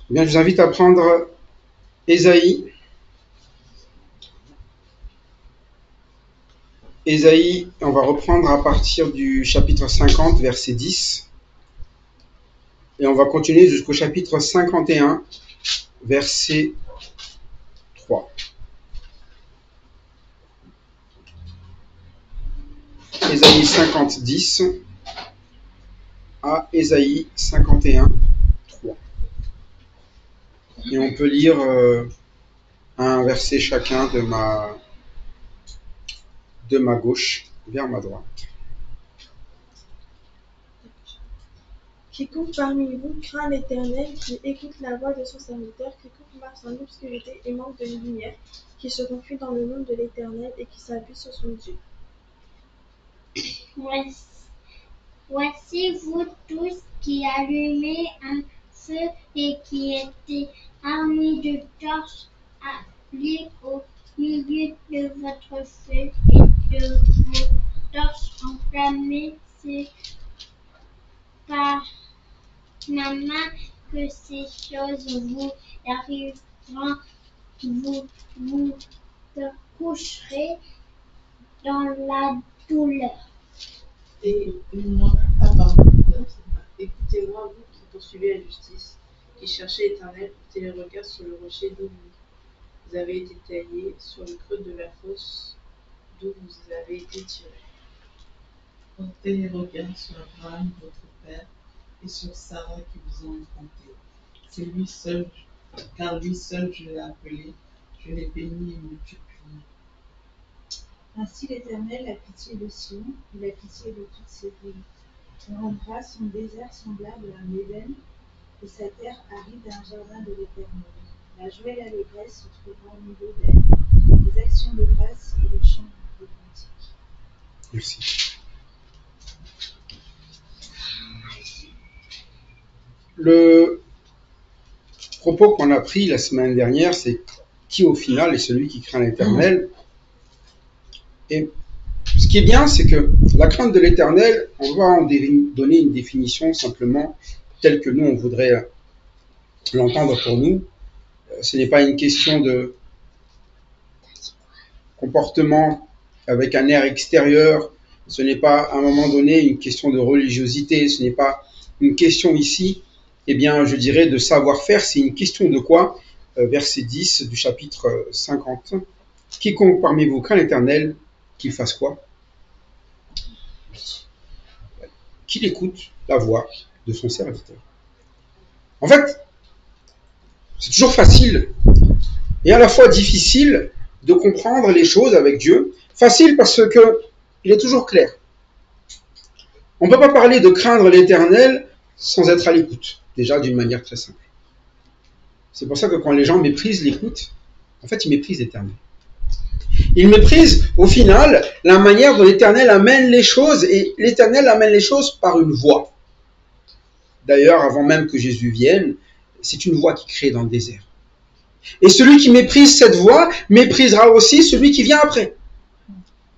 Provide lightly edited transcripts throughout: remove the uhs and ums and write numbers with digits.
Bien, je vous invite à prendre Ésaïe. Ésaïe, on va reprendre à partir du chapitre 50, verset 10. Et on va continuer jusqu'au chapitre 51, verset 3. Ésaïe 50, 10 à Ésaïe 51, 3. Et on peut lire un verset chacun de ma gauche vers ma droite. Quiconque parmi vous craint l'Éternel, qui écoute la voix de son serviteur, quiconque marche dans l'obscurité et manque de lumière, qui se confie dans le nom de l'Éternel et qui s'appuie sur son Dieu. Voici vous tous qui allumez un feu et qui étiez armés de torches, allez au milieu de votre feu et de vos torches enflammées, c'est par ma main que ces choses vous arriveront, vous coucherez dans la douleur. Et moi, écoutez-moi, vous qui poursuivez la justice, qui cherchez l'Éternel, portez les regards sur le rocher d'où vous avez été taillés, sur le creux de la fosse d'où vous avez été tirés. Portez les regards sur Abraham, votre père, et sur Sarah qui vous ont enfanté. C'est lui seul, car lui seul je l'ai appelé, je l'ai béni et multiplié. Ainsi l'Éternel a pitié de Sion, il a pitié de toutes ses villes. Il rendra son désert semblable à un Éden, et sa terre aride à un jardin de l'Éternel. La joie et l'allégresse se trouveront au milieu d'elle, les actions de grâce et le chant de cantique. Merci. Le propos qu'on a pris la semaine dernière, c'est qui au final est celui qui craint l'Éternel. Et ce qui est bien, c'est que la crainte de l'Éternel, on va en donner une définition simplement telle que nous, on voudrait l'entendre pour nous. Ce n'est pas une question de comportement avec un air extérieur, ce n'est pas à un moment donné une question de religiosité, ce n'est pas une question ici, eh bien, je dirais de savoir-faire, c'est une question de quoi? Verset 10 du chapitre 50. Quiconque parmi vous craint l'Éternel, qu'il fasse quoi? Qu'il écoute la voix de son serviteur. En fait, c'est toujours facile et à la fois difficile de comprendre les choses avec Dieu. Facile parce que il est toujours clair. On ne peut pas parler de craindre l'Éternel sans être à l'écoute, déjà d'une manière très simple. C'est pour ça que quand les gens méprisent l'écoute, en fait, ils méprisent l'Éternel. Ils méprisent, au final, la manière dont l'Éternel amène les choses, et l'Éternel amène les choses par une voix. D'ailleurs, avant même que Jésus vienne, c'est une voix qui crée dans le désert. Et celui qui méprise cette voix, méprisera aussi celui qui vient après.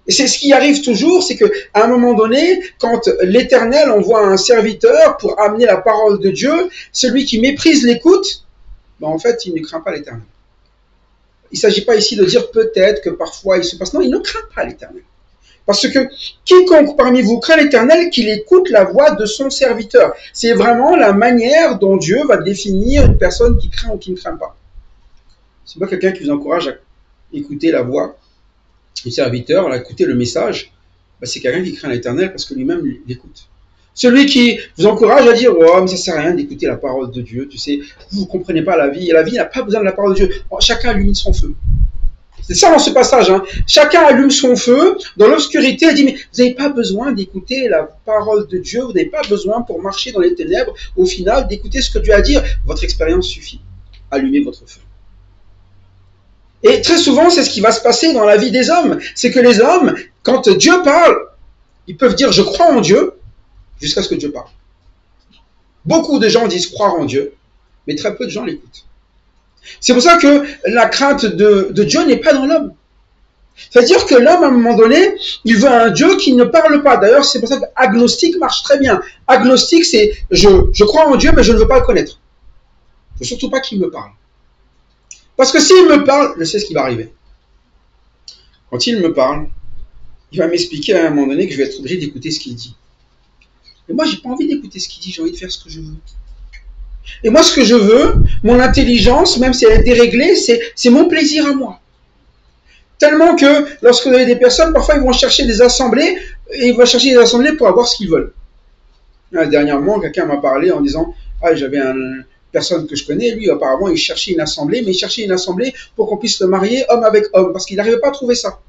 Et c'est ce qui arrive toujours, c'est qu'à un moment donné, quand l'Éternel envoie un serviteur pour amener la parole de Dieu, celui qui méprise l'écoute, ben en fait, il ne craint pas l'Éternel. Il ne s'agit pas ici de dire peut-être que parfois il se passe. Non, il ne craint pas l'Éternel. Parce que quiconque parmi vous craint l'Éternel, qu'il écoute la voix de son serviteur. C'est vraiment la manière dont Dieu va définir une personne qui craint ou qui ne craint pas. C'est pas quelqu'un qui vous encourage à écouter la voix du serviteur, à écouter le message. Ben c'est quelqu'un qui craint l'Éternel parce que lui-même l'écoute. Celui qui vous encourage à dire « Oh, mais ça ne sert à rien d'écouter la parole de Dieu, tu sais, vous ne comprenez pas la vie, et la vie n'a pas besoin de la parole de Dieu. Oh, chacun allume son feu. » C'est ça dans ce passage. Hein. Chacun allume son feu dans l'obscurité et dit « Mais vous n'avez pas besoin d'écouter la parole de Dieu, vous n'avez pas besoin pour marcher dans les ténèbres, au final, d'écouter ce que Dieu a à dire. Votre expérience suffit. Allumez votre feu. » Et très souvent, c'est ce qui va se passer dans la vie des hommes. C'est que les hommes, quand Dieu parle, ils peuvent dire « Je crois en Dieu », jusqu'à ce que Dieu parle. Beaucoup de gens disent croire en Dieu, mais très peu de gens l'écoutent. C'est pour ça que la crainte de Dieu n'est pas dans l'homme. C'est-à-dire que l'homme, à un moment donné, il veut un Dieu qui ne parle pas. D'ailleurs, c'est pour ça que agnostique marche très bien. Agnostique, c'est je crois en Dieu, mais je ne veux pas le connaître. faut surtout pas qu'il me parle. Parce que s'il me parle, je sais ce qui va arriver. Quand il me parle, il va m'expliquer à un moment donné que je vais être obligé d'écouter ce qu'il dit. Et moi, j'ai pas envie d'écouter ce qu'il dit, j'ai envie de faire ce que je veux. Et moi, ce que je veux, mon intelligence, même si elle est déréglée, c'est mon plaisir à moi. Tellement que lorsque vous avez des personnes, parfois ils vont chercher des assemblées, et ils vont chercher des assemblées pour avoir ce qu'ils veulent. Dernièrement, quelqu'un m'a parlé en disant, j'avais une personne que je connais, lui apparemment il cherchait une assemblée, mais il cherchait une assemblée pour qu'on puisse le marier homme avec homme, parce qu'il n'arrivait pas à trouver ça.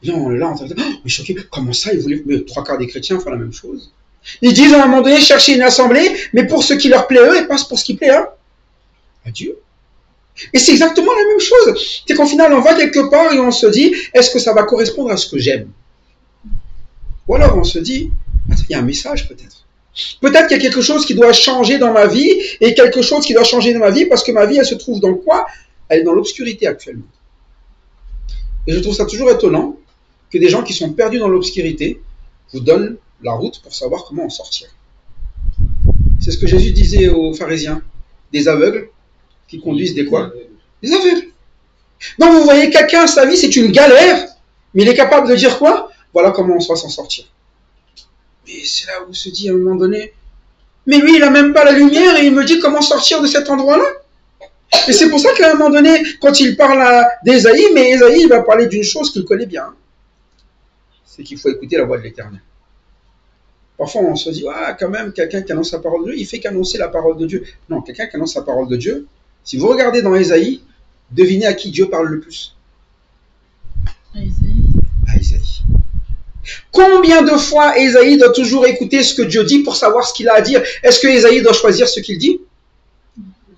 Et on est là en train de dire, mais choqué, comment ça, ils voulaient, mais 3 quarts des chrétiens font la même chose. Ils disent à un moment donné, chercher une assemblée, mais pour ce qui leur plaît eux, et pas pour ce qui plaît à Dieu. Et c'est exactement la même chose. C'est qu'au final, on va quelque part et on se dit, est-ce que ça va correspondre à ce que j'aime? Ou alors on se dit, il y a un message peut-être. Peut-être qu'il y a quelque chose qui doit changer dans ma vie, et quelque chose qui doit changer dans ma vie, parce que ma vie, elle se trouve dans quoi? Elle est dans l'obscurité actuellement. Et je trouve ça toujours étonnant que des gens qui sont perdus dans l'obscurité vous donnent la route pour savoir comment en sortir. C'est ce que Jésus disait aux pharisiens, des aveugles qui conduisent des quoi? Des aveugles. Donc vous voyez, quelqu'un, sa vie, c'est une galère, mais il est capable de dire quoi? Voilà comment on va s'en sortir. Mais c'est là où on se dit à un moment donné, mais lui, il n'a même pas la lumière et il me dit comment sortir de cet endroit-là. Et c'est pour ça qu'à un moment donné, quand il parle d'Ésaïe, mais Ésaïe, il va parler d'une chose qu'il connaît bien. C'est qu'il faut écouter la voix de l'Éternel. Parfois, on se dit, quand même, quelqu'un qui annonce la parole de Dieu, il fait qu'annoncer la parole de Dieu. Non, quelqu'un qui annonce la parole de Dieu, si vous regardez dans Ésaïe, devinez à qui Dieu parle le plus. À Ésaïe. Combien de fois Ésaïe doit toujours écouter ce que Dieu dit pour savoir ce qu'il a à dire? Est-ce que Ésaïe doit choisir ce qu'il dit?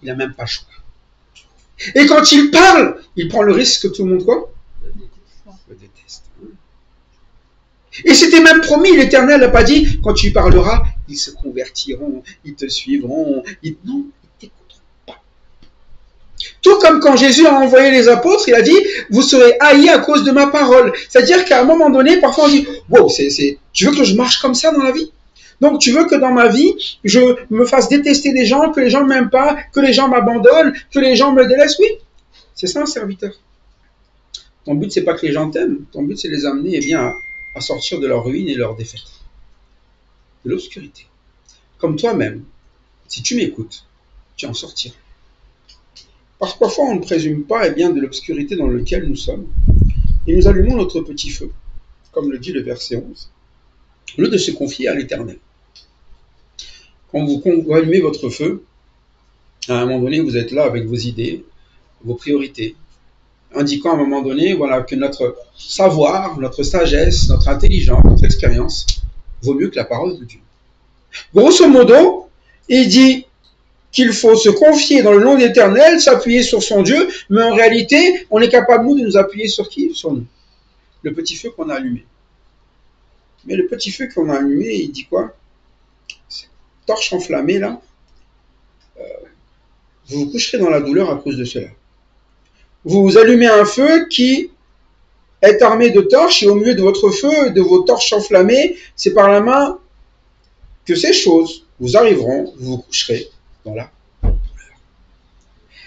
Il n'a même pas le choix. Et quand il parle, il prend le risque que tout le monde quoi? Le déteste. Et c'était même promis, l'Éternel n'a pas dit, quand tu parleras, ils se convertiront, ils te suivront. Non, ils ne t'écouteront pas. Tout comme quand Jésus a envoyé les apôtres, il a dit, vous serez haïs à cause de ma parole. C'est-à-dire qu'à un moment donné, parfois on dit, wow, tu veux que je marche comme ça dans la vie? Donc tu veux que dans ma vie, je me fasse détester des gens, que les gens ne m'aiment pas, que les gens m'abandonnent, que les gens me délaissent? Oui, c'est ça un serviteur. Ton but, c'est pas que les gens t'aiment, ton but, c'est les amener à sortir de leur ruine et de leur défaite. De l'obscurité. Comme toi-même, si tu m'écoutes, tu en sortiras. Parce que parfois, on ne présume pas de l'obscurité dans laquelle nous sommes, et nous allumons notre petit feu, comme le dit le verset 11, au lieu de se confier à l'Éternel. Quand vous allumez votre feu, à un moment donné, vous êtes là avec vos idées, vos priorités, indiquant à un moment donné que notre savoir, notre sagesse, notre intelligence, notre expérience vaut mieux que la parole de Dieu. Grosso modo, il dit qu'il faut se confier dans le nom de l'Éternel, s'appuyer sur son Dieu, mais en réalité, on est capable, nous, de nous appuyer sur qui? Sur nous. Le petit feu qu'on a allumé. Mais le petit feu qu'on a allumé, il dit quoi? Cette torche enflammée, là, vous vous coucherez dans la douleur à cause de cela. Vous allumez un feu qui est armé de torches, et au milieu de votre feu, de vos torches enflammées, c'est par la main que ces choses vous arriveront, vous vous coucherez dans la douleur.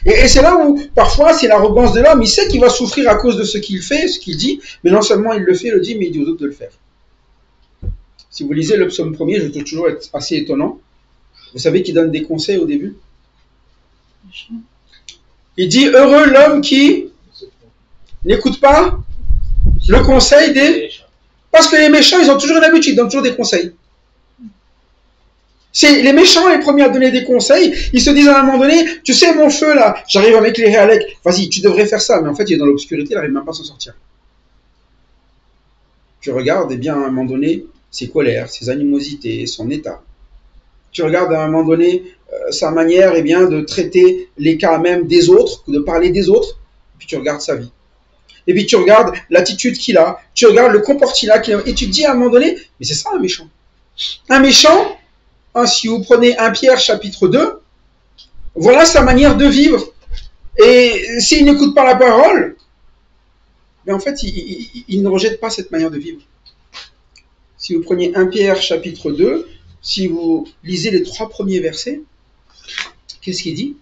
Et c'est là où, parfois, c'est l'arrogance de l'homme. Il sait qu'il va souffrir à cause de ce qu'il fait, ce qu'il dit, mais non seulement il le fait, il le dit, mais il dit aux autres de le faire. Si vous lisez le psaume 1er, je trouve toujours être assez étonnant. Vous savez qu'il donne des conseils au début? Il dit, heureux l'homme qui n'écoute pas le conseil des... Parce que les méchants, ils ont toujours une habitude, ils donnent toujours des conseils. C'est les méchants les premiers à donner des conseils. Ils se disent à un moment donné, tu sais mon feu là, j'arrive à m'éclairer avec, vas-y, tu devrais faire ça. Mais en fait, il est dans l'obscurité, il n'arrive même pas à s'en sortir. Tu regardes, à un moment donné, ses colères, ses animosités, son état. Tu regardes à un moment donné sa manière de traiter les cas même des autres, de parler des autres, puis tu regardes sa vie. Et puis tu regardes l'attitude qu'il a, tu regardes le comportement qu'il a, et tu te dis à un moment donné, mais c'est ça un méchant. Un méchant, si vous prenez 1 Pierre chapitre 2, voilà sa manière de vivre. Et s'il n'écoute pas la parole, mais en fait, il ne rejette pas cette manière de vivre. Si vous prenez 1 Pierre chapitre 2, si vous lisez les 3 premiers versets, Qu'est-ce qu'il dit?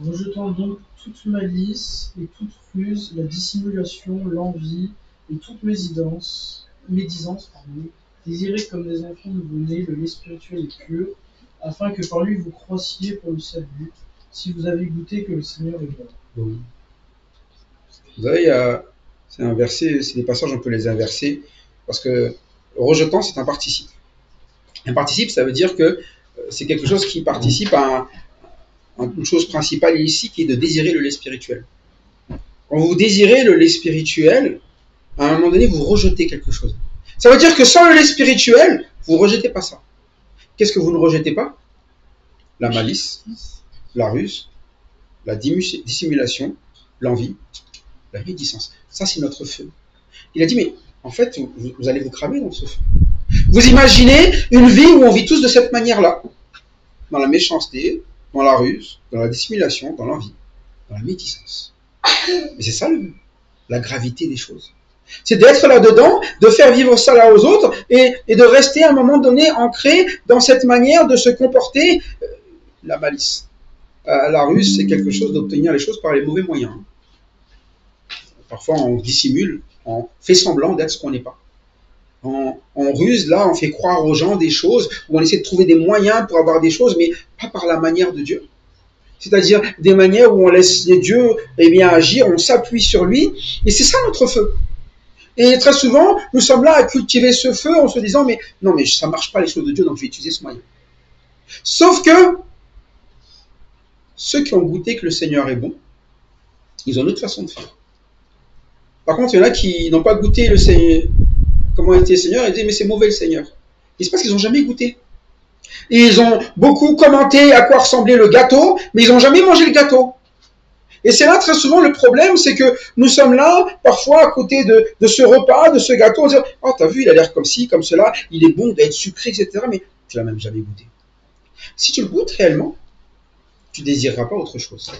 Rejetant donc toute malice et toute ruse, la dissimulation, l'envie et toute médisance, désirez comme des enfants nouveau-nés le lait spirituel et pur, afin que par lui vous croissiez pour le salut, si vous avez goûté que le Seigneur est bon. Oui. Vous savez, c'est un verset, c'est des passages, on peut les inverser, parce que rejetant, c'est un participe. Un participe, ça veut dire que c'est quelque chose qui participe à une chose principale ici, qui est de désirer le lait spirituel. Quand vous désirez le lait spirituel, à un moment donné, vous rejetez quelque chose. Ça veut dire que sans le lait spirituel, vous ne rejetez pas ça. Qu'est-ce que vous ne rejetez pas? La malice, la ruse, la dissimulation, l'envie, la médisance. Ça, c'est notre feu. Il a dit, mais en fait, vous allez vous cramer dans ce feu. Vous imaginez une vie où on vit tous de cette manière-là, dans la méchanceté, dans la ruse, dans la dissimulation, dans l'envie, dans la médisance. Mais c'est ça la gravité des choses. C'est d'être là-dedans, de faire vivre ça là aux autres et de rester à un moment donné ancré dans cette manière de se comporter. La malice. La ruse, c'est quelque chose d'obtenir les choses par les mauvais moyens. Parfois, on dissimule, on fait semblant d'être ce qu'on n'est pas. On ruse, là, on fait croire aux gens des choses, où on essaie de trouver des moyens pour avoir des choses, mais pas par la manière de Dieu. C'est-à-dire des manières où on laisse Dieu agir, on s'appuie sur lui, et c'est ça notre feu. Et très souvent, nous sommes là à cultiver ce feu en se disant, mais non, mais ça ne marche pas les choses de Dieu, donc je vais utiliser ce moyen. Sauf que ceux qui ont goûté que le Seigneur est bon, ils ont une autre façon de faire. Par contre, il y en a qui n'ont pas goûté le Seigneur, comment était le Seigneur, et disent, mais c'est mauvais le Seigneur. Et c'est parce qu'ils n'ont jamais goûté. Et ils ont beaucoup commenté à quoi ressemblait le gâteau, mais ils n'ont jamais mangé le gâteau. Et c'est là très souvent le problème, c'est que nous sommes là, parfois à côté de ce repas, de ce gâteau, on dit, oh t'as vu, il a l'air comme ci, comme cela, il est bon d'être sucré, etc. Mais tu l'as même jamais goûté. Si tu le goûtes réellement, tu ne désireras pas autre chose.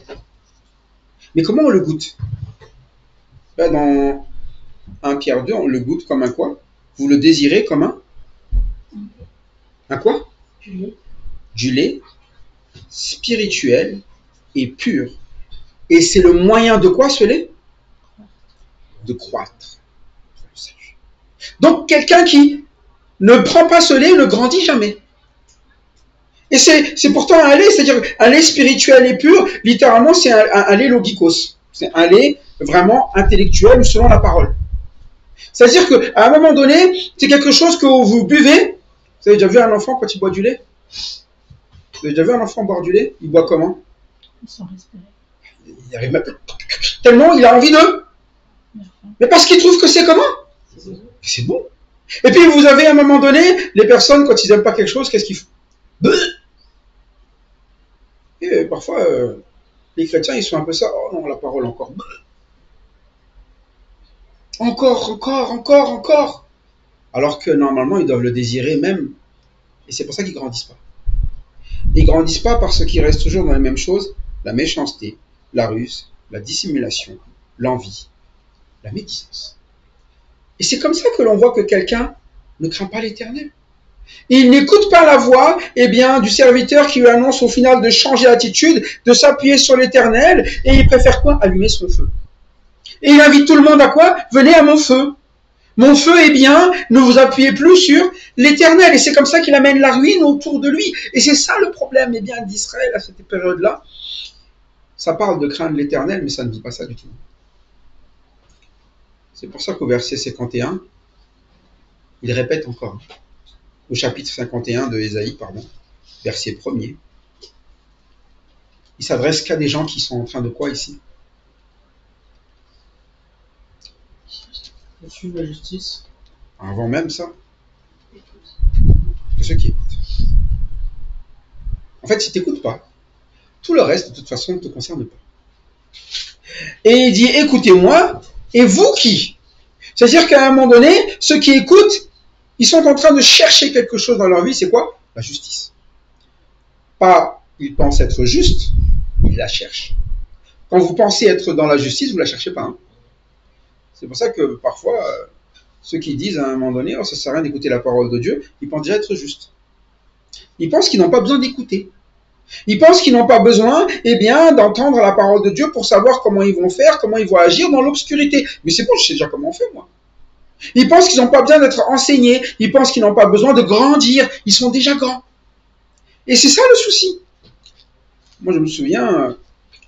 Mais comment on le goûte? Là, dans 1 Pierre 2, on le goûte comme un quoi? Vous le désirez comme un quoi? Du lait spirituel et pur. Et c'est le moyen de quoi, ce lait? De croître. Donc, quelqu'un qui ne prend pas ce lait ne grandit jamais. Et c'est pourtant un lait, c'est-à-dire un lait spirituel et pur, littéralement, c'est un lait logikos. C'est un lait vraiment intellectuel selon la parole. C'est-à-dire qu'à un moment donné, c'est quelque chose que vous buvez. Vous avez déjà vu un enfant quand il boit du lait? Vous avez déjà vu un enfant boire du lait? Il boit comment? Sans respirer. Il arrive même tellement il a envie de. Mais parce qu'il trouve que c'est comment? C'est bon. Et puis vous avez à un moment donné, les personnes, quand ils n'aiment pas quelque chose, qu'est-ce qu'ils font? Et parfois, les chrétiens, ils sont un peu ça. Oh non, la parole encore. Encore. Alors que normalement, ils doivent le désirer même. Et c'est pour ça qu'ils ne grandissent pas. Ils ne grandissent pas parce qu'ils restent toujours dans les mêmes choses. La méchanceté, la ruse, la dissimulation, l'envie, la médisance. Et c'est comme ça que l'on voit que quelqu'un ne craint pas l'Éternel. Il n'écoute pas la voix du serviteur qui lui annonce au final de changer d'attitude, de s'appuyer sur l'Éternel, et il préfère quoi? Allumer son feu. Et il invite tout le monde à quoi? Venez à mon feu. Mon feu, ne vous appuyez plus sur l'Éternel. Et c'est comme ça qu'il amène la ruine autour de lui. Et c'est ça le problème d'Israël à cette période-là. Ça parle de craindre l'Éternel, mais ça ne dit pas ça du tout. C'est pour ça qu'au verset 51, il répète encore. Au chapitre 51 de Ésaïe, verset 1er. Il s'adresse qu'à des gens qui sont en train de quoi ici? De suivre la justice. Avant même ça, que ceux qui écoutent. En fait, si tu n'écoutes pas, tout le reste, de toute façon, ne te concerne pas. Et il dit, écoutez-moi, et vous qui? C'est-à-dire qu'à un moment donné, ceux qui écoutent, ils sont en train de chercher quelque chose dans leur vie, c'est quoi? La justice. Pas, ils pensent être justes, ils la cherchent. Quand vous pensez être dans la justice, vous ne la cherchez pas. C'est pour ça que parfois, ceux qui disent à un moment donné, oh, ça sert à rien d'écouter la parole de Dieu, ils pensent déjà être justes. Ils pensent qu'ils n'ont pas besoin d'écouter. Ils pensent qu'ils n'ont pas besoin, eh bien, d'entendre la parole de Dieu pour savoir comment ils vont faire, comment ils vont agir dans l'obscurité. Mais c'est bon, je sais déjà comment on fait, moi. Ils pensent qu'ils n'ont pas besoin d'être enseignés. Ils pensent qu'ils n'ont pas besoin de grandir. Ils sont déjà grands. Et c'est ça le souci. Moi, je me souviens,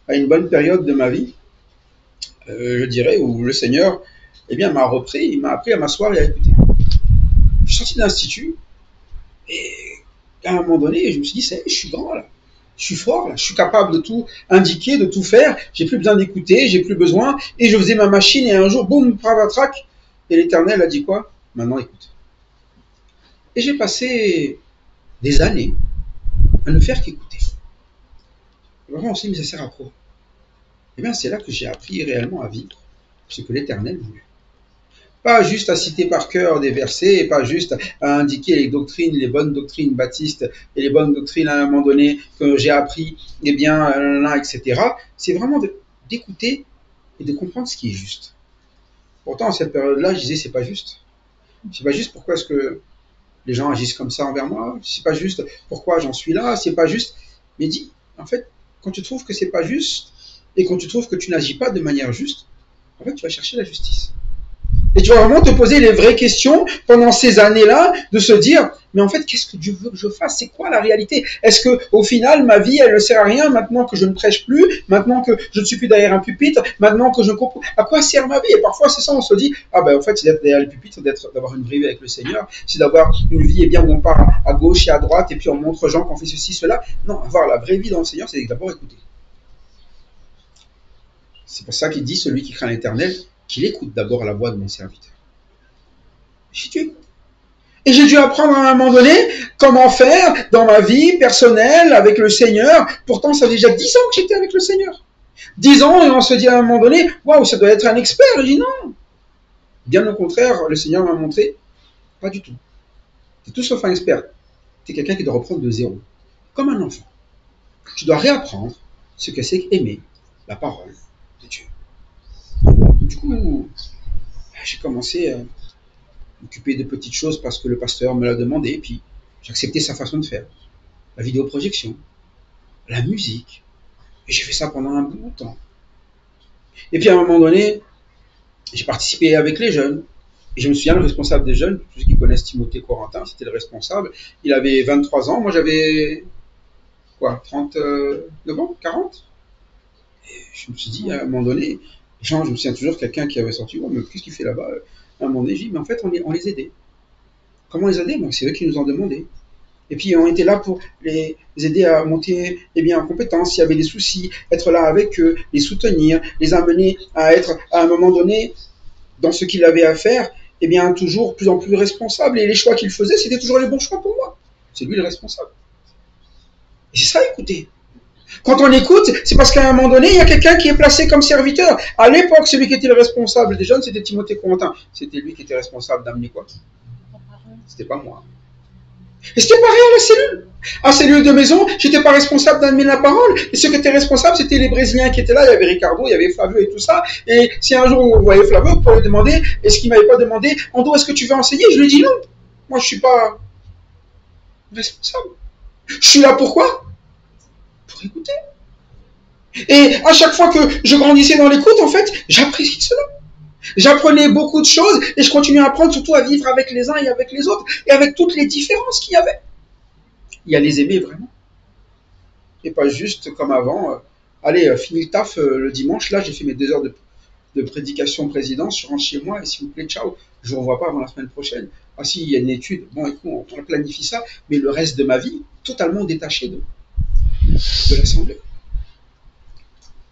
à une bonne période de ma vie, je dirais, où le Seigneur, eh bien, m'a repris, il m'a appris à m'asseoir et à écouter. Je suis sorti de l'institut, et à un moment donné, je me suis dit, je suis grand, là. Je suis fort, là. Je suis capable de tout indiquer, de tout faire. J'ai plus besoin d'écouter, j'ai plus besoin. Et je faisais ma machine, et un jour, boum, pravatrac. Et l'Éternel a dit quoi? Maintenant, écoute. Et j'ai passé des années à ne faire qu'écouter. Vraiment, on s'est dit, mais ça sert à quoi? Eh bien, c'est là que j'ai appris réellement à vivre ce que l'Éternel voulait. Pas juste à citer par cœur des versets, et pas juste à indiquer les doctrines, les bonnes doctrines baptistes, et les bonnes doctrines à un moment donné que j'ai appris, eh bien, là, etc. C'est vraiment d'écouter et de comprendre ce qui est juste. Pourtant, à cette période-là, je disais, c'est pas juste. C'est pas juste pourquoi est-ce que les gens agissent comme ça envers moi. C'est pas juste pourquoi j'en suis là. C'est pas juste. Mais dis, en fait, quand tu trouves que c'est pas juste, et quand tu trouves que tu n'agis pas de manière juste, en fait, tu vas chercher la justice. Et tu vas vraiment te poser les vraies questions pendant ces années-là, de se dire, mais en fait, qu'est-ce que Dieu veut que je fasse? C'est quoi la réalité? Est-ce que, au final, ma vie, elle ne sert à rien maintenant que je ne prêche plus, maintenant que je ne suis plus derrière un pupitre, maintenant que je comprends, à quoi sert ma vie? Et parfois, c'est ça, on se dit, ah ben, en fait, c'est d'être derrière le pupitre, d'avoir une vraie vie avec le Seigneur, c'est d'avoir une vie, eh bien, où on part à gauche et à droite, et puis on montre aux gens qu'on fait ceci, cela. Non, avoir la vraie vie dans le Seigneur, c'est d'abord écouter. C'est pour ça qu'il dit, celui qui craint l'Éternel, qu'il écoute d'abord la voix de mon serviteur. Et j'ai dû apprendre à un moment donné comment faire dans ma vie personnelle avec le Seigneur. Pourtant, ça fait déjà 10 ans que j'étais avec le Seigneur. 10 ans et on se dit à un moment donné, waouh, ça doit être un expert. Je dis non. Bien au contraire, le Seigneur m'a montré, pas du tout. Tu es tout sauf un expert. Tu es quelqu'un qui doit reprendre de zéro. Comme un enfant. Tu dois réapprendre ce que c'est qu'aimer la parole de Dieu. Du coup, j'ai commencé à m'occuper de petites choses parce que le pasteur me l'a demandé, et puis j'ai accepté sa façon de faire. La vidéoprojection, la musique, et j'ai fait ça pendant un bon temps. Et puis à un moment donné, j'ai participé avec les jeunes, et je me souviens, le responsable des jeunes, tous ceux qui connaissent Timothée Corentin, c'était le responsable, il avait 23 ans, moi j'avais, 39 ans, 40? Et je me suis dit, à un moment donné, genre, je me souviens toujours quelqu'un qui avait sorti, oh, mais qu'est-ce qu'il fait là-bas? À un moment donné, j'ai dit, mais en fait, on les aidait. Comment les aider? C'est eux qui nous ont demandé. Et puis, on était là pour les aider à monter en compétence, s'il y avait des soucis, être là avec eux, les soutenir, les amener à être, à un moment donné, dans ce qu'il avait à faire, toujours plus en plus responsable. Et les choix qu'il faisait, c'était toujours les bons choix pour moi. C'est lui le responsable. Et c'est ça, écoutez. Quand on écoute, c'est parce qu'à un moment donné, il y a quelqu'un qui est placé comme serviteur. À l'époque, celui qui était le responsable des jeunes, c'était Timothée Corentin. C'était lui qui était responsable d'amener quoi? C'était pas moi. Et c'était pareil à la cellule. À la cellule de maison, j'étais pas responsable d'amener la parole. Et ceux qui étaient responsables, c'était les Brésiliens qui étaient là. Il y avait Ricardo, il y avait Flavio et tout ça. Et si un jour vous voyez Flavio, vous pouvez lui demander, est-ce qu'il m'avait pas demandé, Ando, est-ce que tu veux enseigner? Je lui ai dit non. Moi, je suis pas responsable. Je suis là pourquoi? Pour écouter. Et à chaque fois que je grandissais dans l'écoute, en fait, j'apprécie cela. J'apprenais beaucoup de choses et je continuais à apprendre, surtout à vivre avec les uns et avec les autres et avec toutes les différences qu'il y avait. Et à les aimer vraiment. Et pas juste comme avant, allez, fini le taf le dimanche, là j'ai fait mes 2 heures de prédication présidence, je rentre chez moi et s'il vous plaît, ciao, je ne vous revois pas avant la semaine prochaine. Ah si, il y a une étude, bon écoute, on planifie ça, mais le reste de ma vie, totalement détaché de l'assemblée.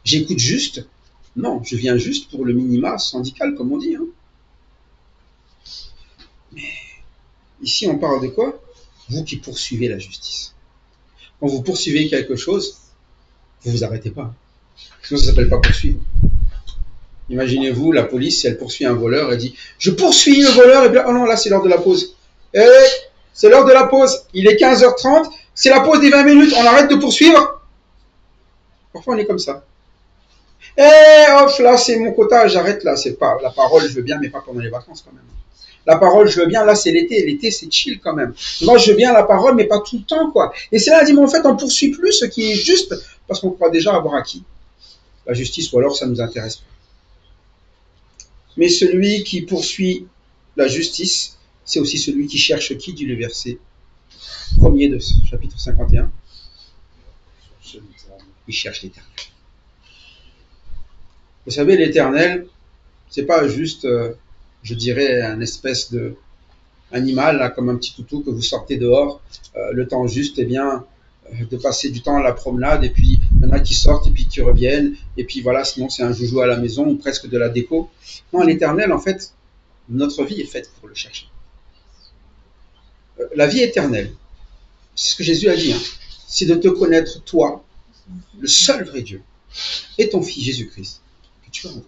J'écoute juste. Non, je viens juste pour le minima syndical, comme on dit. Hein. Mais ici, on parle de quoi? Vous qui poursuivez la justice. Quand vous poursuivez quelque chose, vous ne vous arrêtez pas. Sinon, ça ne s'appelle pas poursuivre. Imaginez-vous, la police, si elle poursuit un voleur, elle dit « Je poursuis le voleur » et puis oh non, là, c'est l'heure de la pause. Eh, c'est l'heure de la pause. Il est 15h30, c'est la pause des 20 minutes, on arrête de poursuivre. Parfois, on est comme ça. Eh, hop, là, c'est mon quota, j'arrête là. C'est pas la parole, je veux bien, mais pas pendant les vacances quand même. la parole, je veux bien, là c'est l'été, l'été c'est chill quand même. Moi je veux bien la parole, mais pas tout le temps, quoi. Et c'est là, elle dit, mais en fait, on poursuit plus ce qui est juste, parce qu'on croit déjà avoir acquis la justice, ou alors ça nous intéresse pas. Mais celui qui poursuit la justice, c'est aussi celui qui cherche qui, dit le verset 1er de ce chapitre 51. Il cherche l'éternel. Vous savez, l'éternel, c'est pas juste, je dirais, un espèce de animal, là, comme un petit toutou que vous sortez dehors, le temps juste, eh bien, de passer du temps à la promenade, et puis il y en a qui sortent, et puis qui reviennent, et puis voilà, sinon c'est un joujou à la maison, ou presque de la déco. Non, l'éternel, en fait, notre vie est faite pour le chercher. La vie éternelle, c'est ce que Jésus a dit, hein, c'est de te connaître, toi, le seul vrai Dieu, et ton Fils Jésus-Christ, que tu as envoyé.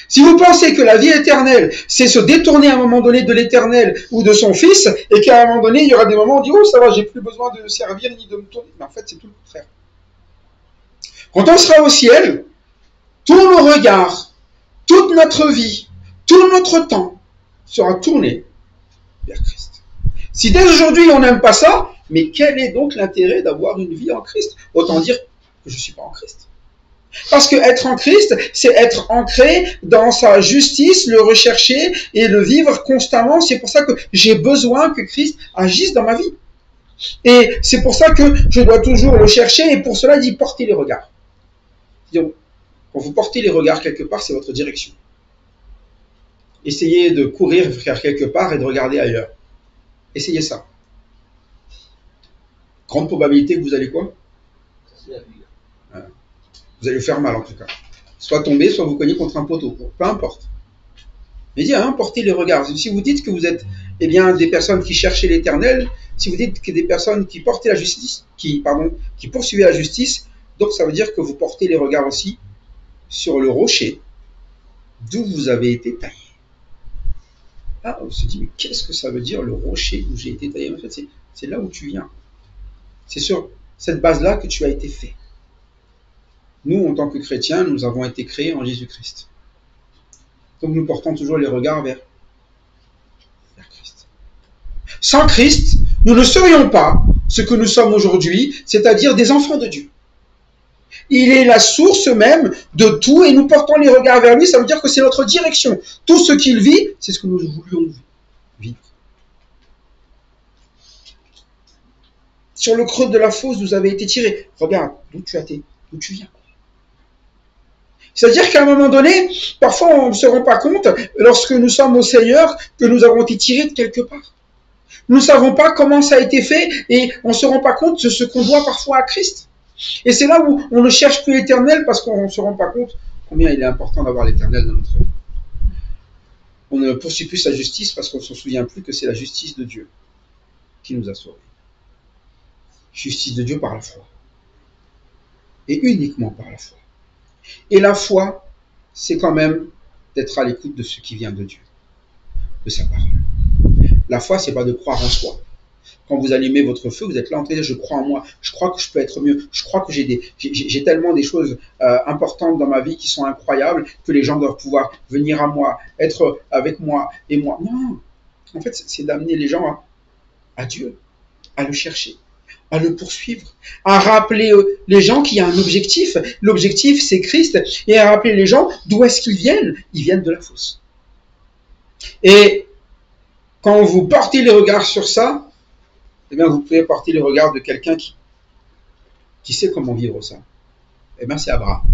Si vous pensez que la vie éternelle, c'est se détourner à un moment donné de l'éternel ou de son Fils, et qu'à un moment donné, il y aura des moments où on dit « Oh, ça va, j'ai plus besoin de servir ni de me tourner », mais en fait, c'est tout le contraire. Quand on sera au ciel, tous nos regards, toute notre vie, tout notre temps sera tourné vers Christ. Si dès aujourd'hui, on n'aime pas ça, mais quel est donc l'intérêt d'avoir une vie en Christ? Autant dire que je ne suis pas en Christ. Parce que être en Christ, c'est être ancré dans sa justice, le rechercher et le vivre constamment. C'est pour ça que j'ai besoin que Christ agisse dans ma vie. Et c'est pour ça que je dois toujours le chercher, et pour cela, il dit porter les regards. Donc, quand vous portez les regards quelque part, c'est votre direction. Essayez de courir vers quelque part et de regarder ailleurs. Essayez ça. Grande probabilité que vous allez quoi? Vous allez faire mal en tout cas. Soit tomber, soit vous cogner contre un poteau. Peu importe. Mais il dit, hein, portez les regards. Si vous dites que vous êtes des personnes qui cherchaient l'éternel, si vous dites que des personnes qui portaient la justice, qui poursuivaient la justice, donc ça veut dire que vous portez les regards aussi sur le rocher d'où vous avez été taillé. Ah, on se dit, mais qu'est-ce que ça veut dire le rocher où j'ai été taillé? En fait, c'est là où tu viens. C'est sur cette base-là que tu as été fait. Nous, en tant que chrétiens, nous avons été créés en Jésus-Christ. Donc nous portons toujours les regards vers Christ. Sans Christ, nous ne serions pas ce que nous sommes aujourd'hui, c'est-à-dire des enfants de Dieu. Il est la source même de tout, et nous portons les regards vers lui, ça veut dire que c'est notre direction. Tout ce qu'il vit, c'est ce que nous voulions vivre. Sur le creux de la fosse, vous avez été tirés. Regarde d'où tu viens. C'est-à-dire qu'à un moment donné, parfois on ne se rend pas compte, lorsque nous sommes au Seigneur, que nous avons été tirés de quelque part. Nous ne savons pas comment ça a été fait, et on ne se rend pas compte de ce qu'on doit parfois à Christ. Et c'est là où on ne cherche plus l'éternel, parce qu'on ne se rend pas compte combien il est important d'avoir l'éternel dans notre vie. On ne poursuit plus sa justice parce qu'on ne se souvient plus que c'est la justice de Dieu qui nous a sauvés. Justice de Dieu par la foi. Et uniquement par la foi. Et la foi, c'est quand même d'être à l'écoute de ce qui vient de Dieu, de sa parole. La foi, c'est pas de croire en soi. Quand vous allumez votre feu, vous êtes là en train de dire, je crois en moi, je crois que je peux être mieux, je crois que j'ai tellement des choses importantes dans ma vie qui sont incroyables, que les gens doivent pouvoir venir à moi, être avec moi et moi. Non, en fait, c'est d'amener les gens à Dieu, à le chercher, à le poursuivre, à rappeler les gens qu'il y a un objectif. L'objectif, c'est Christ, et à rappeler les gens d'où est-ce qu'ils viennent. Ils viennent de la fosse. Et quand vous portez les regards sur ça, eh bien, vous pouvez porter le regard de quelqu'un qui sait comment vivre ça. Eh bien, c'est Abraham.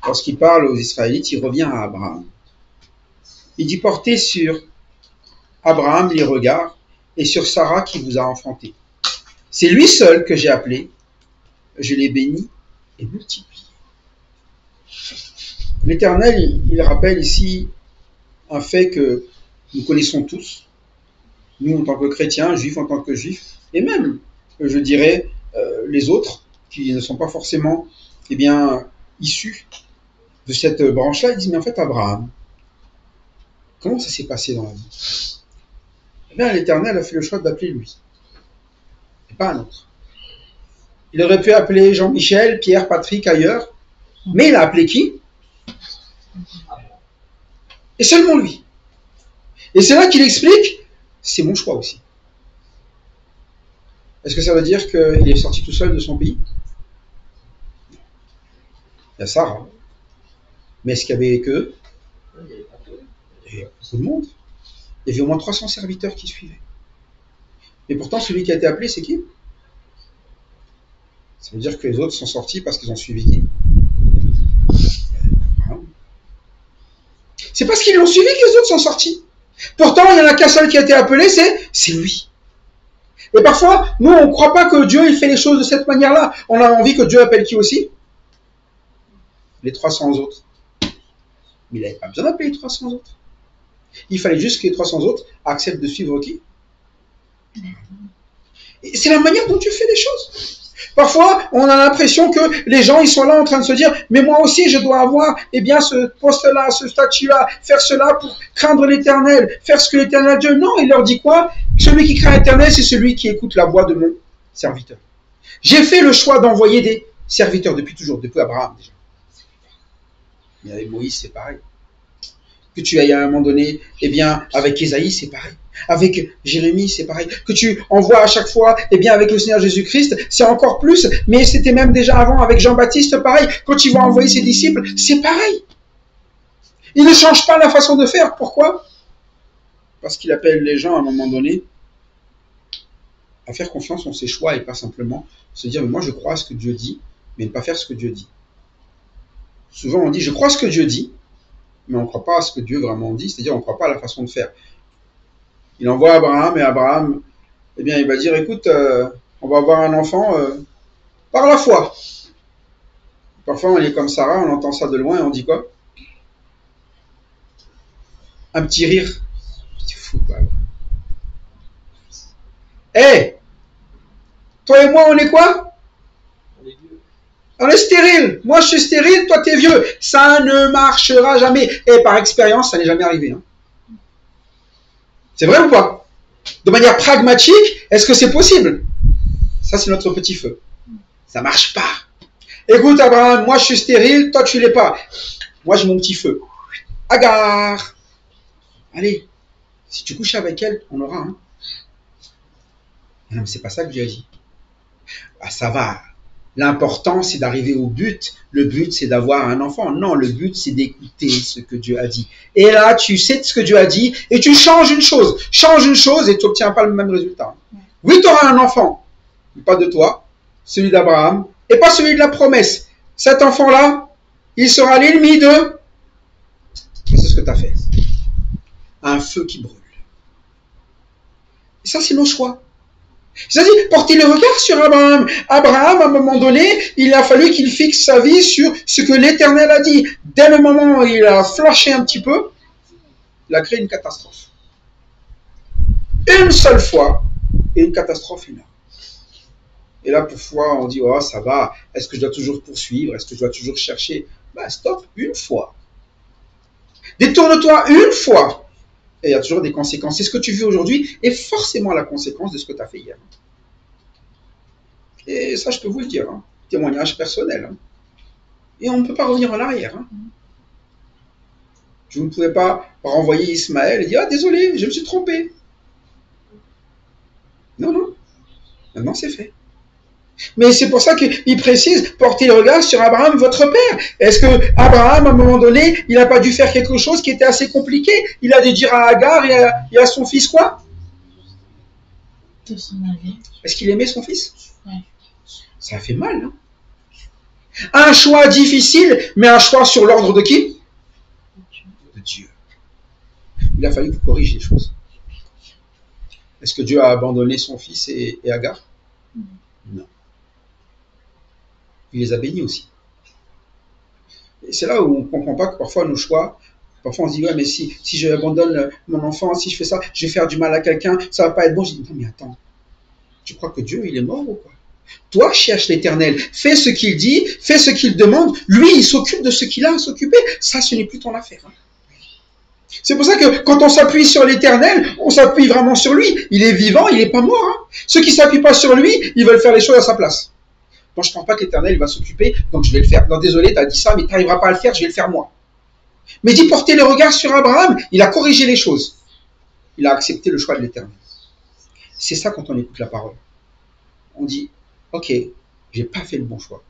Lorsqu'il parle aux Israélites, il revient à Abraham. Il dit, portez sur Abraham les regards et sur Sarah qui vous a enfanté. C'est lui seul que j'ai appelé, je l'ai béni et multiplié. L'Éternel, il rappelle ici un fait que nous connaissons tous, nous en tant que chrétiens, juifs en tant que juifs, et même, je dirais, les autres qui ne sont pas forcément issus de cette branche-là, ils disent, mais en fait, Abraham, comment ça s'est passé dans la vie? Eh bien, l'Éternel a fait le choix d'appeler lui, et pas un autre. Il aurait pu appeler Jean-Michel, Pierre, Patrick, ailleurs, mais il a appelé qui? Et seulement lui. Et c'est là qu'il explique, c'est mon choix aussi. Est-ce que ça veut dire qu'il est sorti tout seul de son pays? Il y a Sarah. Mais est-ce qu'il y avait que il y avait beaucoup de monde. Il y avait au moins 300 serviteurs qui suivaient. Et pourtant, celui qui a été appelé, c'est qui? Ça veut dire que les autres sont sortis parce qu'ils ont suivi qui? C'est parce qu'ils l'ont suivi que les autres sont sortis. Pourtant, il n'y en a qu'un seul qui a été appelé, c'est lui. Et parfois, nous, on ne croit pas que Dieu il fait les choses de cette manière-là. On a envie que Dieu appelle qui aussi? Les 300 autres. Mais il n'avait pas besoin d'appeler les 300 autres. Il fallait juste que les 300 autres acceptent de suivre qui? Et c'est la manière dont Dieu fait les choses. Parfois, on a l'impression que les gens, ils sont là en train de se dire, mais moi aussi, je dois avoir, eh bien, ce poste-là, ce statut-là, faire cela pour craindre l'Éternel, faire ce que l'Éternel Dieu. Non, il leur dit quoi? Celui qui craint l'Éternel, c'est celui qui écoute la voix de mon serviteur. J'ai fait le choix d'envoyer des serviteurs depuis toujours, depuis Abraham déjà. Mais avec Moïse, c'est pareil. Que tu ailles à un moment donné, eh bien, avec Ésaïe, c'est pareil. Avec Jérémie, c'est pareil. Que tu envoies à chaque fois, eh bien, avec le Seigneur Jésus-Christ, c'est encore plus. Mais c'était même déjà avant avec Jean-Baptiste, pareil. Quand il va envoyer ses disciples, c'est pareil. Il ne change pas la façon de faire. Pourquoi? Parce qu'il appelle les gens à un moment donné à faire confiance en ses choix et pas simplement se dire, mais moi je crois à ce que Dieu dit, mais ne pas faire ce que Dieu dit. Souvent on dit, je crois à ce que Dieu dit, mais on ne croit pas à ce que Dieu vraiment dit, c'est-à-dire on ne croit pas à la façon de faire. Il envoie Abraham, et Abraham, eh bien, il va dire, écoute, on va avoir un enfant par la foi. Parfois, on est comme Sarah, on entend ça de loin, et on dit quoi? Un petit rire. C'est fou, quoi. Hé, toi et moi, on est quoi? On est stérile. Moi, je suis stérile, toi, t'es vieux. Ça ne marchera jamais. Et par expérience, ça n'est jamais arrivé. Hein. C'est vrai ou pas? De manière pragmatique, est-ce que c'est possible? Ça, c'est notre petit feu. Ça marche pas. Écoute, Abraham, moi, je suis stérile, toi, tu l'es pas. Moi, j'ai mon petit feu. Agar. Allez, si tu couches avec elle, on aura. Hein. Non, mais c'est pas ça que Dieu a dit. Ah, ça va. L'important, c'est d'arriver au but. Le but, c'est d'avoir un enfant. Non, le but, c'est d'écouter ce que Dieu a dit. Et là, tu sais ce que Dieu a dit et tu changes une chose. Change une chose et tu n'obtiens pas le même résultat. Oui, tu auras un enfant. Mais pas de toi, celui d'Abraham, et pas celui de la promesse. Cet enfant-là, il sera l'ennemi de... C'est ce que tu as fait. Un feu qui brûle. Et ça, c'est nos choix. C'est-à-dire, portez le regard sur Abraham. Abraham, à un moment donné, il a fallu qu'il fixe sa vie sur ce que l'Éternel a dit. Dès le moment où il a flashé un petit peu, il a créé une catastrophe. Une seule fois, et une catastrophe est là. Et là, parfois, on dit, oh, ça va, est-ce que je dois toujours poursuivre? Est-ce que je dois toujours chercher? Ben, stop, une fois. Détourne-toi une fois. Et il y a toujours des conséquences. Et ce que tu fais aujourd'hui est forcément la conséquence de ce que tu as fait hier. Et ça, je peux vous le dire. Hein. Témoignage personnel. Hein. Et on ne peut pas revenir en arrière. Hein. Je ne pouvais pas renvoyer Ismaël et dire, ah, désolé, je me suis trompé. Non, non. Maintenant, c'est fait. Mais c'est pour ça qu'il précise, portez le regard sur Abraham, votre père. Est-ce que Abraham, à un moment donné, il n'a pas dû faire quelque chose qui était assez compliqué? Il a dû dire à Agar et à son fils quoi? De s'en aller. Est-ce qu'il aimait son fils? Ouais. Ça a fait mal. Hein? Un choix difficile, mais un choix sur l'ordre de qui? De Dieu. Il a fallu qu'il corrige les choses. Est-ce que Dieu a abandonné son fils et Agar? Non. Il les a bénis aussi. Et c'est là où on ne comprend pas que parfois nos choix, parfois on se dit, ouais, mais si je abandonne mon enfant, si je fais ça, je vais faire du mal à quelqu'un, ça ne va pas être bon. Je dis, non, mais attends, tu crois que Dieu, il est mort ou quoi? Toi, cherche l'Éternel, fais ce qu'il dit, fais ce qu'il demande, lui, il s'occupe de ce qu'il a à s'occuper. Ça, ce n'est plus ton affaire. Hein. C'est pour ça que quand on s'appuie sur l'Éternel, on s'appuie vraiment sur lui. Il est vivant, il n'est pas mort. Hein. Ceux qui ne s'appuient pas sur lui, ils veulent faire les choses à sa place. Moi, je ne pense pas que l'Éternel va s'occuper, donc je vais le faire. Non, désolé, tu as dit ça, mais tu n'arriveras pas à le faire, je vais le faire moi. Mais dit porter le regard sur Abraham, il a corrigé les choses. il a accepté le choix de l'Éternel. C'est ça quand on écoute la parole. On dit, ok, j'ai pas fait le bon choix.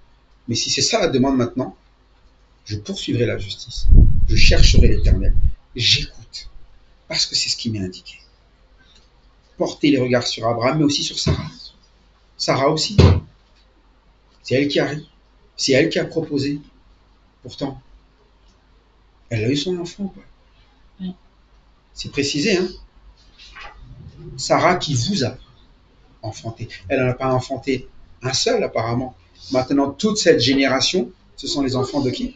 Mais si c'est ça la demande maintenant, je poursuivrai la justice. Je chercherai l'Éternel. J'écoute. Parce que c'est ce qui m'est indiqué. Portez les regards sur Abraham, mais aussi sur Sarah. Sarah aussi. C'est elle qui a ri. C'est elle qui a proposé. Pourtant, elle a eu son enfant. Quoi. C'est précisé, hein. Sarah qui vous a enfanté. Elle n'en a pas enfanté un seul, apparemment. Maintenant, toute cette génération, ce sont les enfants de qui?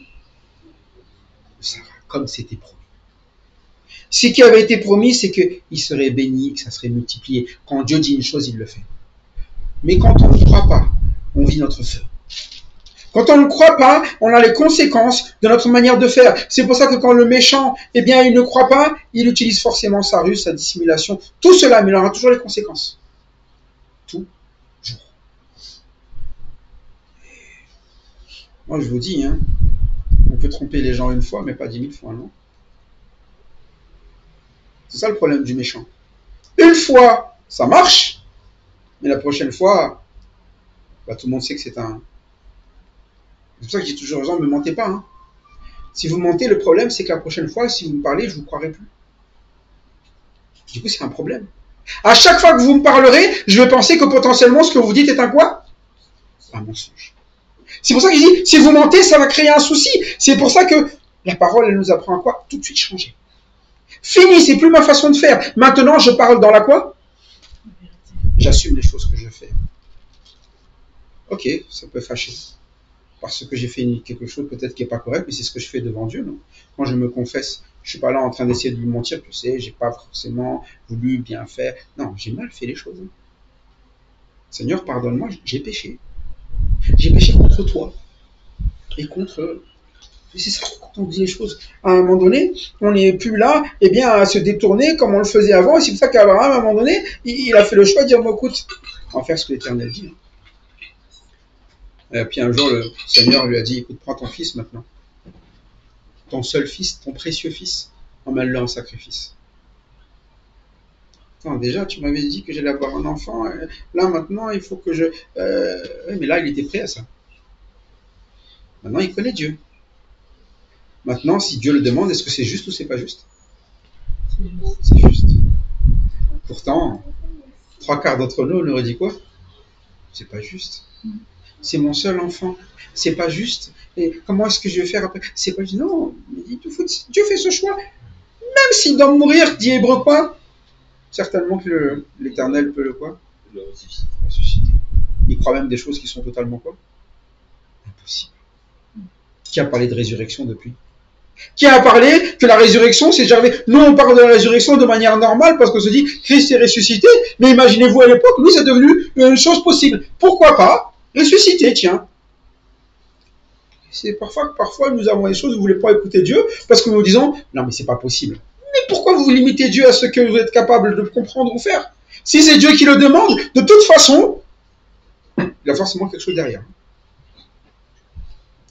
De Sarah, comme c'était promis. Ce qui avait été promis, c'est qu'il serait béni, que ça serait multiplié. Quand Dieu dit une chose, il le fait. Mais quand on ne croit pas, on vit notre feu. Quand on ne croit pas, on a les conséquences de notre manière de faire. C'est pour ça que quand le méchant, eh bien, il ne croit pas, il utilise forcément sa ruse, sa dissimulation, tout cela, mais il aura toujours les conséquences. Toujours. Moi, je vous dis, hein, on peut tromper les gens une fois, mais pas 10 000 fois, non? C'est ça le problème du méchant. Une fois, ça marche, mais la prochaine fois, bah, tout le monde sait que c'est un... C'est pour ça que je dis toujours aux gens, ne me mentez pas. Hein. Si vous mentez, le problème, c'est que la prochaine fois, si vous me parlez, je ne vous croirai plus. Du coup, c'est un problème. À chaque fois que vous me parlerez, je vais penser que potentiellement, ce que vous dites est un quoi? Un mensonge. C'est pour ça que je dis, si vous mentez, ça va créer un souci. C'est pour ça que la parole, elle nous apprend à quoi? Tout de suite changer. Fini, c'est plus ma façon de faire. Maintenant, je parle dans la quoi? J'assume les choses que je fais. Ok, ça peut fâcher. Parce que j'ai fait quelque chose peut-être qui n'est pas correct, mais c'est ce que je fais devant Dieu, non? Quand je me confesse, je ne suis pas là en train d'essayer de lui mentir, tu sais, j'ai pas forcément voulu bien faire. Non, j'ai mal fait les choses. Seigneur, pardonne-moi, j'ai péché. J'ai péché contre toi. Et contre... C'est ça quand on dit les choses. À un moment donné, on n'est plus là, eh bien, à se détourner comme on le faisait avant. Et c'est pour ça qu'Abraham, à un moment donné, il a fait le choix de dire, bon, écoute, on va faire ce que l'Éternel dit. Et puis un jour, le Seigneur lui a dit, écoute, prends ton fils maintenant. Ton seul fils, ton précieux fils, emmène-le en sacrifice. Attends, déjà, tu m'avais dit que j'allais avoir un enfant. Là, maintenant, il faut que je... Oui, mais là, il était prêt à ça. Maintenant, il connaît Dieu. Maintenant, si Dieu le demande, est-ce que c'est juste ou c'est pas juste? C'est juste. Pourtant, 3/4 d'entre nous, on aurait dit quoi? C'est pas juste. C'est mon seul enfant. C'est pas juste. Et comment est-ce que je vais faire après? C'est pas juste. Non, Dieu fait ce choix. Même s'il doit mourir, dit Hébreu quoi? Certainement que l'Éternel peut le quoi? Le ressusciter. Il croit même des choses qui sont totalement quoi? Impossibles. Qui a parlé de résurrection depuis? Qui a parlé que la résurrection, c'est jamais... Nous, on parle de la résurrection de manière normale parce qu'on se dit Christ est ressuscité, mais imaginez-vous à l'époque, nous, c'est devenu une chose possible. Pourquoi pas ressusciter, tiens. C'est parfois, nous avons des choses où vous ne voulez pas écouter Dieu parce que nous disons, non, mais c'est pas possible. Mais pourquoi vous limitez Dieu à ce que vous êtes capable de comprendre ou faire? Si c'est Dieu qui le demande, de toute façon, il y a forcément quelque chose derrière.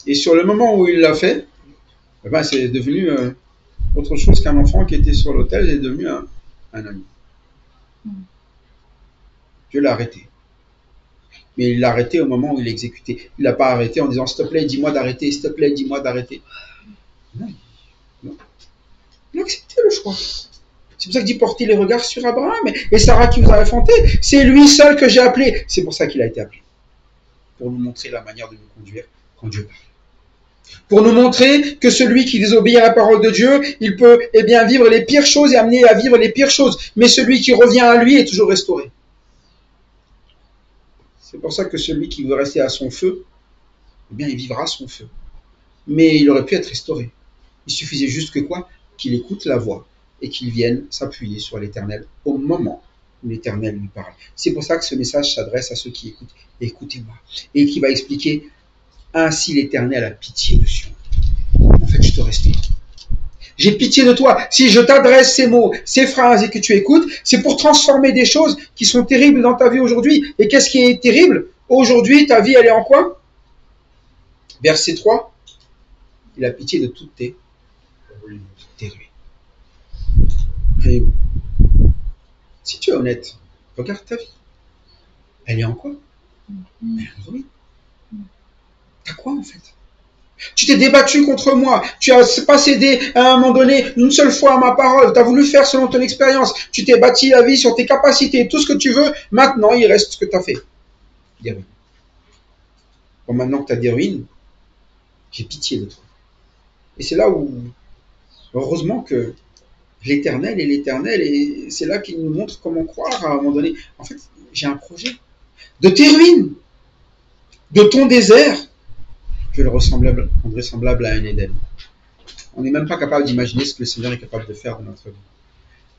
Et sur le moment où il l'a fait, eh ben, c'est devenu autre chose qu'un enfant qui était sur l'autel, il est devenu un ami. Dieu l'a arrêté. Mais il l'a arrêté au moment où il l'exécutait. Il l'a pas arrêté en disant s'il te plaît, dis-moi d'arrêter, s'il te plaît, dis-moi d'arrêter. Non. Il a accepté le choix. C'est pour ça qu'il dit porter les regards sur Abraham et Sarah qui vous a enfanté. C'est lui seul que j'ai appelé. C'est pour ça qu'il a été appelé. Pour nous montrer la manière de nous conduire quand Dieu parle. Pour nous montrer que celui qui désobéit à la parole de Dieu, il peut bien vivre les pires choses et amener à vivre les pires choses. Mais celui qui revient à lui est toujours restauré. C'est pour ça que celui qui veut rester à son feu, il vivra son feu. Mais il aurait pu être restauré. Il suffisait juste que quoi? Qu'il écoute la voix et qu'il vienne s'appuyer sur l'Éternel au moment où l'Éternel lui parle. C'est pour ça que ce message s'adresse à ceux qui écoutent. Écoutez-moi. Et qui va expliquer ainsi l'Éternel a pitié de Sion. En fait, je te restaure. J'ai pitié de toi. Si je t'adresse ces mots, ces phrases et que tu écoutes, c'est pour transformer des choses qui sont terribles dans ta vie aujourd'hui. Et qu'est-ce qui est terrible? Aujourd'hui, ta vie, elle est en quoi? Verset 3. Il a pitié de toutes tes ruines. Voyez-vous. Si tu es honnête, regarde ta vie. Elle est en quoi? Elle est en ruine. T'as quoi en fait? Tu t'es débattu contre moi, tu as pas cédé à un moment donné une seule fois à ma parole, tu as voulu faire selon ton expérience, tu t'es bâti la vie sur tes capacités, tout ce que tu veux, maintenant il reste ce que tu as fait. Des ruines. Bon, maintenant que tu as des ruines, j'ai pitié de toi. Et c'est là où, heureusement que l'Éternel est l'Éternel, et c'est là qu'il nous montre comment croire à un moment donné. En fait, j'ai un projet. De tes ruines, de ton désert, je le rendrai semblable à un Éden. On n'est même pas capable d'imaginer ce que le Seigneur est capable de faire dans notre vie.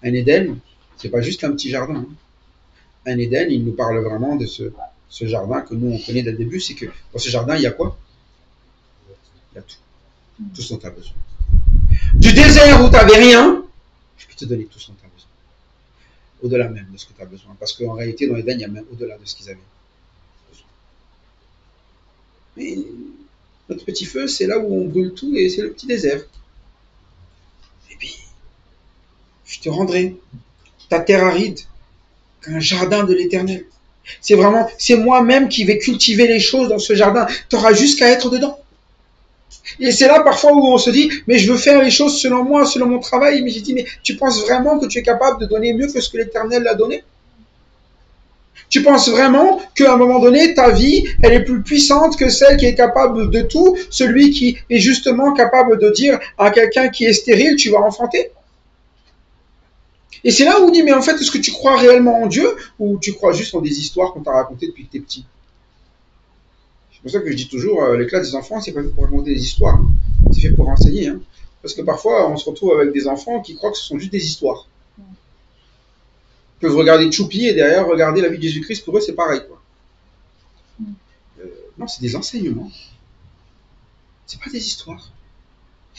Un Éden, c'est pas juste un petit jardin. Hein. Un Éden, il nous parle vraiment de ce jardin que nous on connaît dès le début, c'est que dans ce jardin, il y a quoi? Il y a tout. Tout ce dont tu as besoin. Du désert où tu n'avais rien, je peux te donner tout ce dont tu as besoin. Au-delà même de ce que tu as besoin. Parce qu'en réalité, dans l'Éden, il y a même au-delà de ce qu'ils avaient besoin. Mais notre petit feu, c'est là où on brûle tout et c'est le petit désert. Et puis, je te rendrai ta terre aride qu'un jardin de l'Éternel. C'est moi-même qui vais cultiver les choses dans ce jardin. Tu auras juste qu'à être dedans. Et c'est là parfois où on se dit, mais je veux faire les choses selon moi, selon mon travail. Mais j'ai dit, mais tu penses vraiment que tu es capable de donner mieux que ce que l'Éternel l'a donné? Tu penses vraiment qu'à un moment donné, ta vie, elle est plus puissante que celle qui est capable de tout, celui qui est justement capable de dire à quelqu'un qui est stérile, tu vas enfanter? Et c'est là où on dit, mais en fait, est-ce que tu crois réellement en Dieu ou tu crois juste en des histoires qu'on t'a racontées depuis que tu es petit? C'est pour ça que je dis toujours, les classes des enfants, c'est pas fait pour raconter des histoires, hein. C'est fait pour enseigner. Hein. Parce que parfois, on se retrouve avec des enfants qui croient que ce sont juste des histoires. Ils peuvent regarder Choupi et derrière regarder la vie de Jésus-Christ, pour eux, c'est pareil. Quoi. Non, c'est des enseignements. C'est pas des histoires.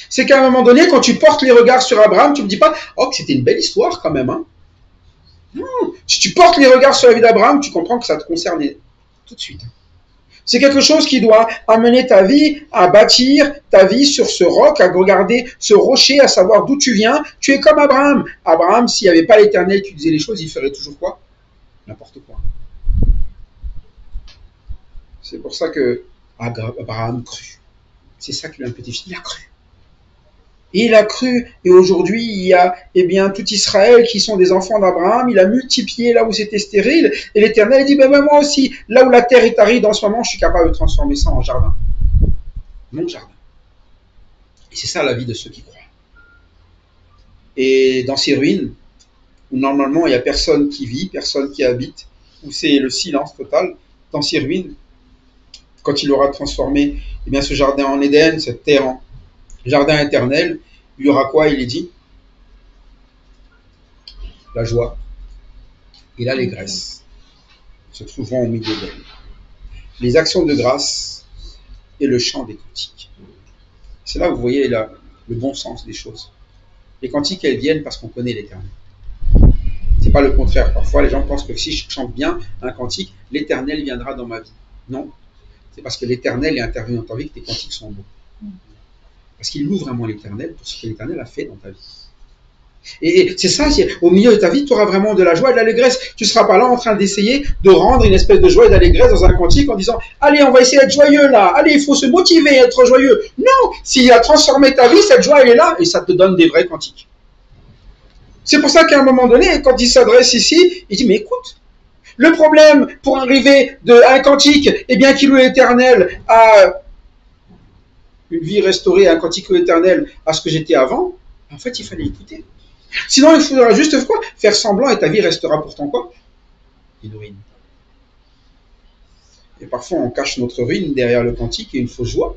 C'est qu'à un moment donné, quand tu portes les regards sur Abraham, tu ne me dis pas, oh, que c'était une belle histoire quand même. Hein. Non, si tu portes les regards sur la vie d'Abraham, tu comprends que ça te concerne tout de suite. C'est quelque chose qui doit amener ta vie à bâtir ta vie sur ce roc, à regarder ce rocher, à savoir d'où tu viens. Tu es comme Abraham. Abraham, s'il n'y avait pas l'Éternel qui disait les choses, il ferait toujours quoi? N'importe quoi. C'est pour ça que Abraham crut. C'est ça qui lui a petit. Il a cru. Il a cru, et aujourd'hui, il y a tout Israël qui sont des enfants d'Abraham. Il a multiplié là où c'était stérile, et l'Éternel dit, moi aussi, là où la terre est aride en ce moment, je suis capable de transformer ça en jardin. Mon jardin. Et c'est ça la vie de ceux qui croient. Et dans ces ruines, où normalement il n'y a personne qui vit, personne qui habite, où c'est le silence total, dans ces ruines, quand il aura transformé ce jardin en Éden, cette terre en jardin éternel, il y aura quoi? Il est dit la joie et l'allégresse se trouveront au milieu d'elle. Les actions de grâce et le chant des cantiques. C'est là où vous voyez le bon sens des choses. Les cantiques, elles viennent parce qu'on connaît l'Éternel. C'est pas le contraire. Parfois, les gens pensent que si je chante bien un cantique, l'Éternel viendra dans ma vie. Non, c'est parce que l'Éternel est intervenu dans ta vie que tes cantiques sont beaux. Parce qu'il loue vraiment l'Éternel pour ce que l'Éternel a fait dans ta vie. Et c'est ça, au milieu de ta vie, tu auras vraiment de la joie et de l'allégresse. Tu ne seras pas là en train d'essayer de rendre une espèce de joie et d'allégresse dans un cantique en disant « Allez, on va essayer d'être joyeux là. Allez, il faut se motiver à être joyeux. » Non, s'il a transformé ta vie, cette joie, elle est là et ça te donne des vrais cantiques. C'est pour ça qu'à un moment donné, quand il s'adresse ici, il dit « Mais écoute, le problème pour arriver à un cantique, qu'il loue l'Éternel à une vie restaurée, un cantique éternel à ce que j'étais avant, en fait, il fallait écouter. Sinon, il faudra juste quoi? Faire semblant et ta vie restera pourtant quoi? Une ruine. Et parfois, on cache notre ruine derrière le cantique et une fausse joie.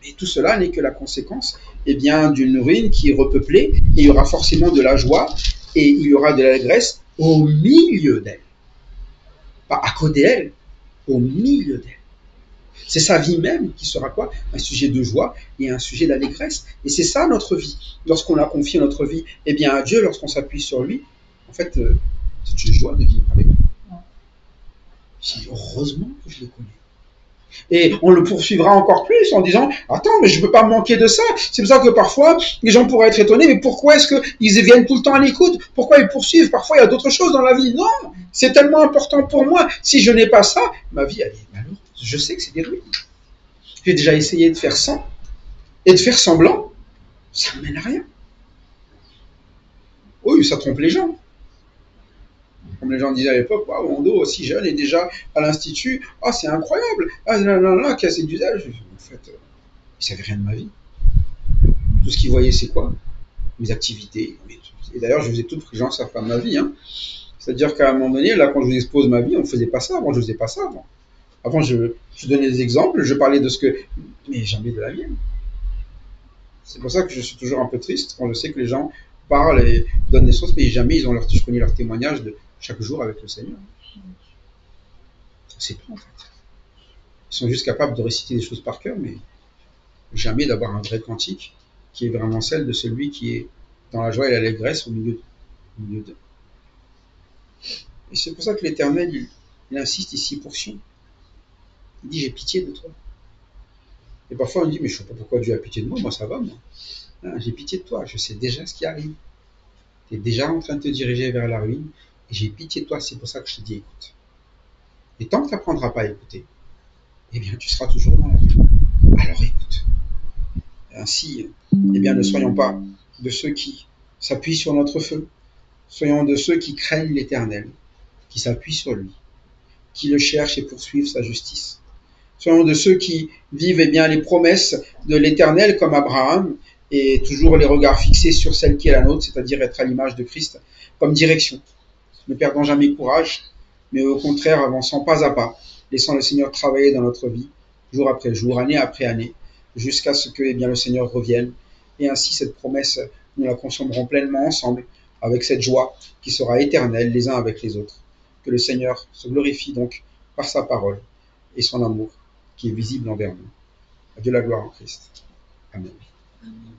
Et tout cela n'est que la conséquence d'une ruine qui est repeuplée et il y aura forcément de la joie et il y aura de l'allégresse au milieu d'elle. Pas à côté d'elle, au milieu d'elle. C'est sa vie même qui sera quoi? Un sujet de joie et un sujet d'allégresse. Et c'est ça notre vie. Lorsqu'on a confié notre vie à Dieu, lorsqu'on s'appuie sur lui, en fait, c'est une joie de vivre avec lui. J'ai dit, heureusement que je le connais. Et on le poursuivra encore plus en disant « Attends, mais je ne peux pas me manquer de ça. » C'est pour ça que parfois, les gens pourraient être étonnés, mais pourquoi est-ce qu'ils viennent tout le temps à l'écoute? Pourquoi ils poursuivent? Parfois, il y a d'autres choses dans la vie. Non, c'est tellement important pour moi. Si je n'ai pas ça, ma vie, elle est malheureuse. Je sais que c'est des ruines. J'ai déjà essayé de faire ça et de faire semblant. Ça ne mène à rien. Oui, ça trompe les gens. Comme les gens disaient à l'époque, waouh, Mondo, aussi jeune et déjà à l'institut, ah, c'est incroyable, ah là là là, cassé d'usage. En fait, ils ne savaient rien de ma vie. Tout ce qu'ils voyaient, c'est quoi? Mes activités. Et d'ailleurs, je faisais tout pour que les gens ne savent pas de ma vie. Hein. C'est-à-dire qu'à un moment donné, là, quand je vous expose ma vie, on ne faisait pas ça avant, je ne faisais pas ça avant. Avant, je donnais des exemples, je parlais de ce que. Mais jamais de la mienne. C'est pour ça que je suis toujours un peu triste quand je sais que les gens parlent et donnent des sources, mais jamais je connais leur témoignage de chaque jour avec le Seigneur. C'est pas en fait. Ils sont juste capables de réciter des choses par cœur, mais jamais d'avoir un vrai cantique qui est vraiment celle de celui qui est dans la joie et l'allégresse au milieu d'eux. Et c'est pour ça que l'Éternel, il insiste ici pour Sion. Il dit, j'ai pitié de toi. Et parfois on dit, mais je ne sais pas pourquoi Dieu a pitié de moi, moi ça va, moi. Hein, j'ai pitié de toi, je sais déjà ce qui arrive. Tu es déjà en train de te diriger vers la ruine, et j'ai pitié de toi, c'est pour ça que je te dis, écoute. Et tant que tu n'apprendras pas à écouter, eh bien tu seras toujours dans la ruine. Alors écoute. Ainsi, eh bien ne soyons pas de ceux qui s'appuient sur notre feu, soyons de ceux qui craignent l'Éternel, qui s'appuient sur lui, qui le cherchent et poursuivent sa justice. Soyons de ceux qui vivent eh bien, les promesses de l'Éternel comme Abraham et toujours les regards fixés sur celle qui est la nôtre, c'est-à-dire être à l'image de Christ, comme direction. Ne perdons jamais courage, mais au contraire avançant pas à pas, laissant le Seigneur travailler dans notre vie, jour après jour, année après année, jusqu'à ce que eh bien, le Seigneur revienne. Et ainsi cette promesse, nous la consommerons pleinement ensemble, avec cette joie qui sera éternelle les uns avec les autres. Que le Seigneur se glorifie donc par sa parole et son amour qui est visible envers nous. À Dieu la gloire en Christ. Amen. Amen.